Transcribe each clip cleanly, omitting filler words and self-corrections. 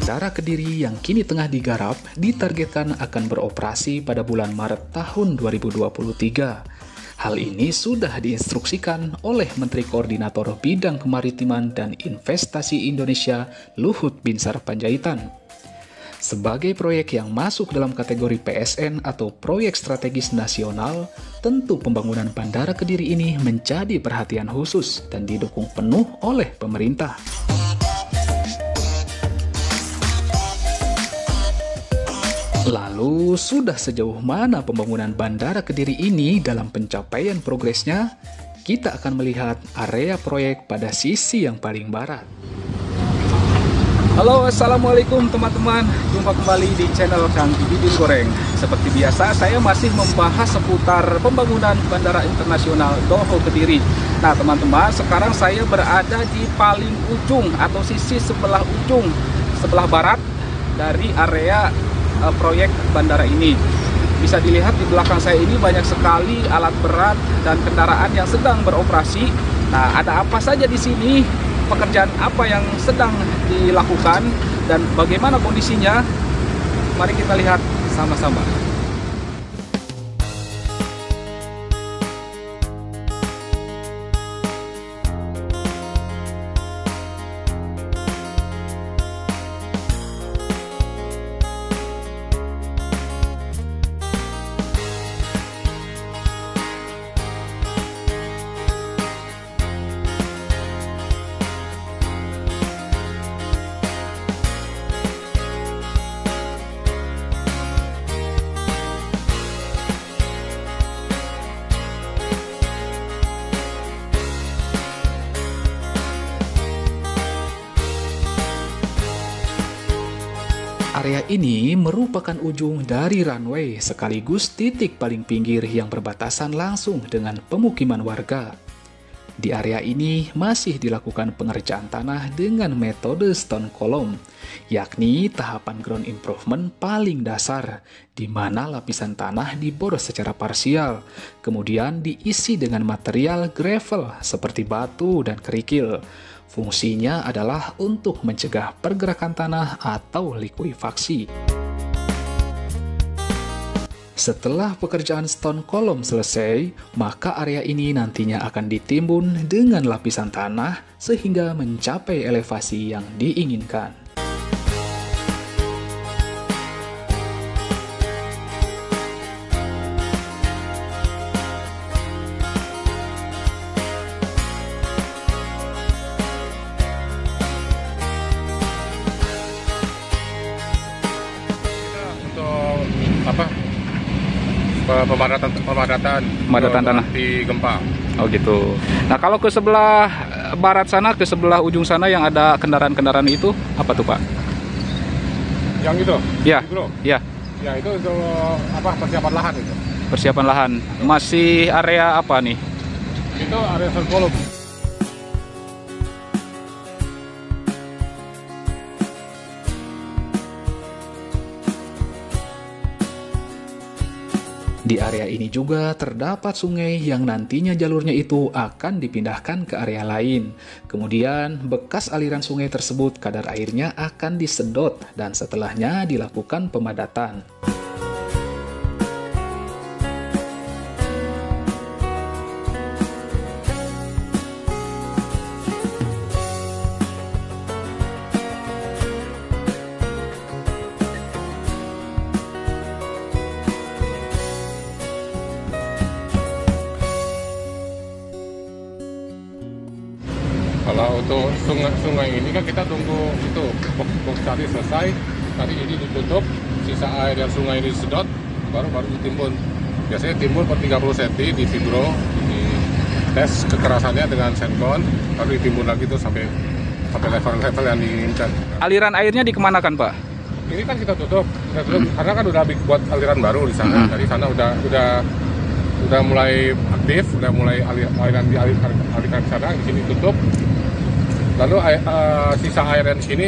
Bandara Kediri yang kini tengah digarap ditargetkan akan beroperasi pada bulan Maret tahun 2023. Hal ini sudah diinstruksikan oleh Menteri Koordinator Bidang Kemaritiman dan Investasi Indonesia, Luhut Binsar Panjaitan. Sebagai proyek yang masuk dalam kategori PSN atau Proyek Strategis Nasional, tentu pembangunan Bandara Kediri ini menjadi perhatian khusus dan didukung penuh oleh pemerintah. Lalu, sudah sejauh mana pembangunan Bandara Kediri ini dalam pencapaian progresnya? Kita akan melihat area proyek pada sisi yang paling barat. Halo, assalamualaikum teman-teman. Jumpa kembali di channel Kang Didin Goreng. Seperti biasa, saya masih membahas seputar pembangunan Bandara Internasional Doho Kediri. Nah teman-teman, sekarang saya berada di paling ujung atau sisi sebelah ujung, sebelah barat dari area proyek bandara ini. Bisa dilihat di belakang saya ini banyak sekali alat berat dan kendaraan yang sedang beroperasi. Nah, ada apa saja di sini? Pekerjaan apa yang sedang dilakukan dan bagaimana kondisinya? Mari kita lihat sama-sama. Area ini merupakan ujung dari runway sekaligus titik paling pinggir yang berbatasan langsung dengan pemukiman warga. Di area ini masih dilakukan pengerjaan tanah dengan metode stone column, yakni tahapan ground improvement paling dasar, di mana lapisan tanah dibor secara parsial, kemudian diisi dengan material gravel seperti batu dan kerikil. Fungsinya adalah untuk mencegah pergerakan tanah atau likuifaksi. Setelah pekerjaan stone column selesai, maka area ini nantinya akan ditimbun dengan lapisan tanah sehingga mencapai elevasi yang diinginkan. Pemadatan tanah di gempa. Oh gitu. Nah kalau ke sebelah barat sana, ke sebelah ujung sana yang ada kendaraan-kendaraan itu apa tuh Pak? Yang itu? Ya. Ya. Ya itu persiapan lahan itu. Persiapan lahan. Masih area apa nih? Itu area stone column. Di area ini juga terdapat sungai yang nantinya jalurnya itu akan dipindahkan ke area lain. Kemudian bekas aliran sungai tersebut kadar airnya akan disedot dan setelahnya dilakukan pemadatan. Kalau untuk sungai ini kan kita tunggu itu box tadi selesai, tadi ini ditutup, sisa air yang sungai ini disedot, baru ditimbun. Biasanya timbun per 30 cm di fibro, di tes kekerasannya dengan sandcon, baru ditimbun lagi tuh sampai level-level yang diinginkan. Aliran airnya dikemanakan Pak? Ini kan kita tutup karena kan udah buat aliran baru di sana. Dari sana udah mulai aktif, udah mulai aliran dialihkan ke sana, di sini tutup. Lalu sisa air yang di sini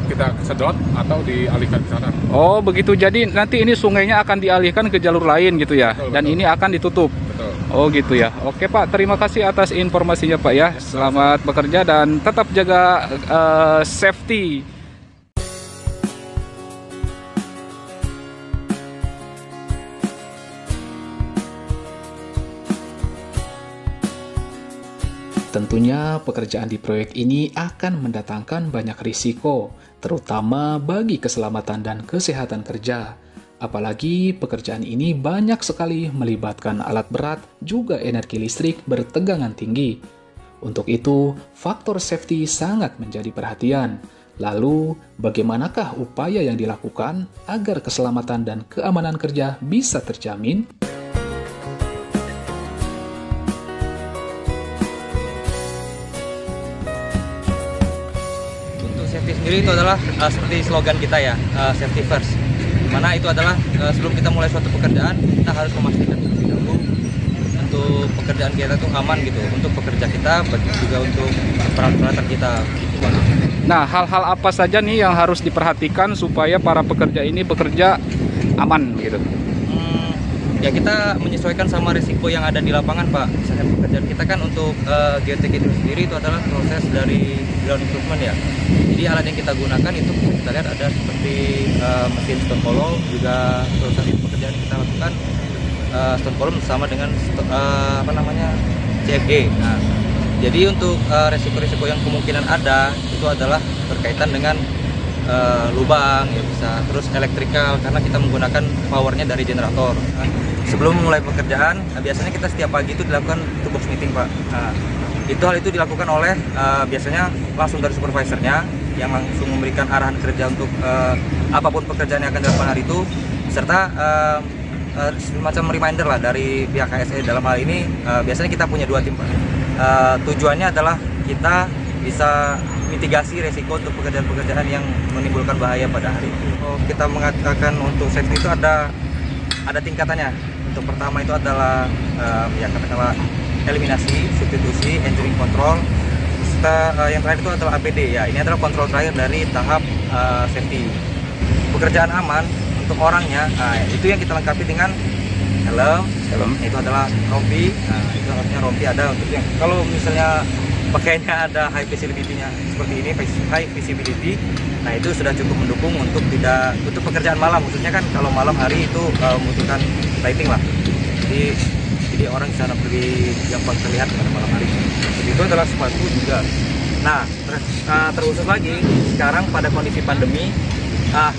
kita sedot atau dialihkan ke sana. Oh begitu, jadi nanti ini sungainya akan dialihkan ke jalur lain gitu ya, dan ini akan ditutup. Betul. Oh gitu ya. Oke Pak, terima kasih atas informasinya Pak ya. Selamat bekerja dan tetap jaga safety. Tentunya pekerjaan di proyek ini akan mendatangkan banyak risiko, terutama bagi keselamatan dan kesehatan kerja. Apalagi pekerjaan ini banyak sekali melibatkan alat berat, juga energi listrik bertegangan tinggi. Untuk itu, faktor safety sangat menjadi perhatian. Lalu, bagaimanakah upaya yang dilakukan agar keselamatan dan keamanan kerja bisa terjamin? Untuk safety sendiri itu adalah seperti slogan kita ya, safety first. Dimana itu adalah sebelum kita mulai suatu pekerjaan, kita harus memastikan terlebih dahulu untuk pekerjaan kita itu aman gitu, untuk pekerja kita, juga untuk peralatan kita. Nah, hal-hal apa saja nih yang harus diperhatikan supaya para pekerja ini bekerja aman gitu? Ya kita menyesuaikan sama risiko yang ada di lapangan, Pak. Misalnya pekerjaan kita kan untuk geotek itu sendiri itu adalah proses dari ground improvement ya. Jadi alat yang kita gunakan itu kita lihat ada seperti mesin stone column, juga proses pekerjaan yang kita lakukan stone column sama dengan CFG. Nah, jadi untuk resiko-resiko yang kemungkinan ada itu adalah berkaitan dengan lubang ya bisa, terus elektrikal karena kita menggunakan powernya dari generator. Nah, sebelum memulai pekerjaan, biasanya kita setiap pagi itu dilakukan toolbox meeting, Pak. Nah, hal itu dilakukan oleh biasanya langsung dari supervisornya yang langsung memberikan arahan kerja untuk apapun pekerjaan yang akan dilakukan hari itu, serta semacam reminder lah dari pihak KSE. Dalam hal ini biasanya kita punya 2 tim, Pak. Tujuannya adalah kita bisa mitigasi resiko untuk pekerjaan-pekerjaan yang menimbulkan bahaya pada hari itu. Kita mengatakan untuk safety itu ada tingkatannya. Untuk pertama itu adalah ya katakanlah eliminasi, substitusi, engineering control. Yang terakhir itu adalah APD ya. Ini adalah kontrol terakhir dari tahap safety. Pekerjaan aman untuk orangnya, itu yang kita lengkapi dengan helm. Itu adalah rompi. Nah, itu harusnya rompi ada untuk yang kalau misalnya pakaiannya ada high visibility-nya seperti ini, high visibility. Nah, itu sudah cukup mendukung untuk untuk pekerjaan malam, khususnya kan kalau malam hari itu membutuhkan lighting lah. Jadi orang bisa lebih gampang terlihat pada malam hari. Jadi itu adalah sepatu juga. Nah, terkhusus lagi sekarang pada kondisi pandemi,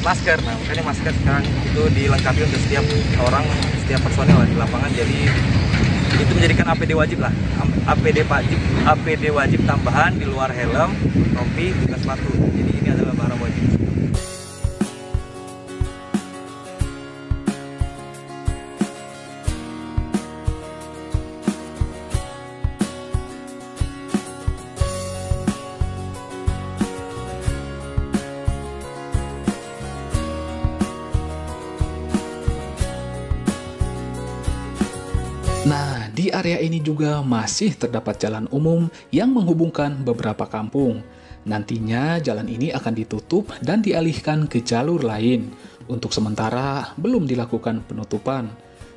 masker. Nah, makanya masker sekarang itu dilengkapi untuk setiap orang, setiap personel di lapangan. Jadi itu menjadikan APD wajib lah. APD wajib tambahan di luar helm, rompi, juga sepatu. Jadi ini adalah barang wajib. Nah, di area ini juga masih terdapat jalan umum yang menghubungkan beberapa kampung. Nantinya jalan ini akan ditutup dan dialihkan ke jalur lain. Untuk sementara belum dilakukan penutupan.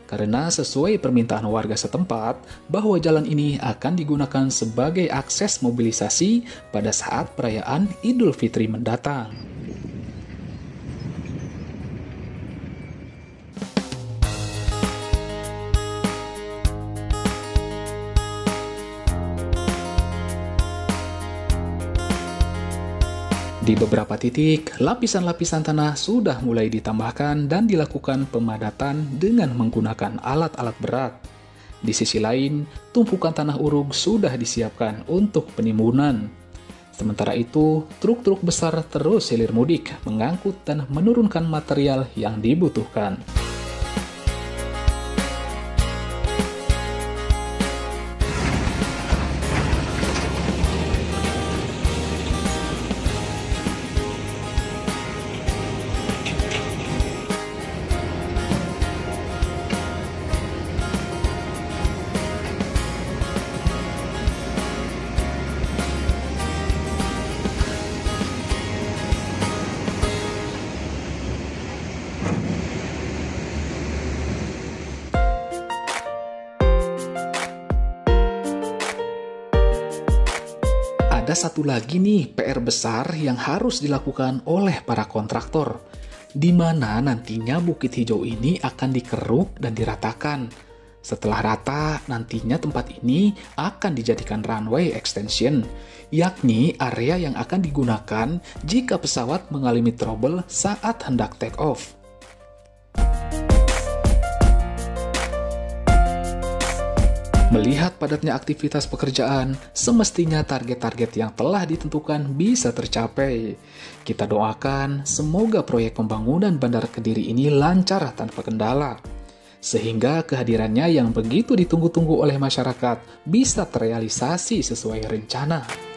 Karena sesuai permintaan warga setempat bahwa jalan ini akan digunakan sebagai akses mobilisasi pada saat perayaan Idul Fitri mendatang. Di beberapa titik, lapisan-lapisan tanah sudah mulai ditambahkan dan dilakukan pemadatan dengan menggunakan alat-alat berat. Di sisi lain, tumpukan tanah uruk sudah disiapkan untuk penimbunan. Sementara itu, truk-truk besar terus hilir mudik, mengangkut dan menurunkan material yang dibutuhkan. Ada satu lagi nih PR besar yang harus dilakukan oleh para kontraktor, di mana nantinya Bukit Hijau ini akan dikeruk dan diratakan. Setelah rata, nantinya tempat ini akan dijadikan runway extension, yakni area yang akan digunakan jika pesawat mengalami trouble saat hendak take off. Melihat padatnya aktivitas pekerjaan, semestinya target-target yang telah ditentukan bisa tercapai. Kita doakan semoga proyek pembangunan Bandara Kediri ini lancar tanpa kendala, sehingga kehadirannya yang begitu ditunggu-tunggu oleh masyarakat bisa terrealisasi sesuai rencana.